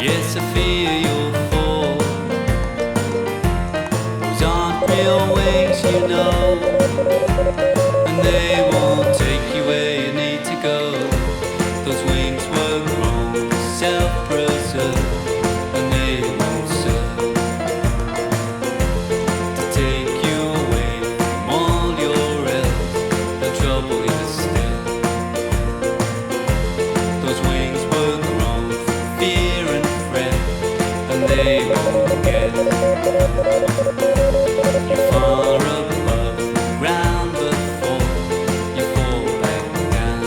Yes, I fear you'll fall. Those aren't real wings, you know, and they won't take you where you need to go. Those wings were grown self-preserve, and they won't serve to take you away from all your else. They'll trouble you still. Those wings were grown from fear and fret, and they won't get you far above the ground before you fall back down.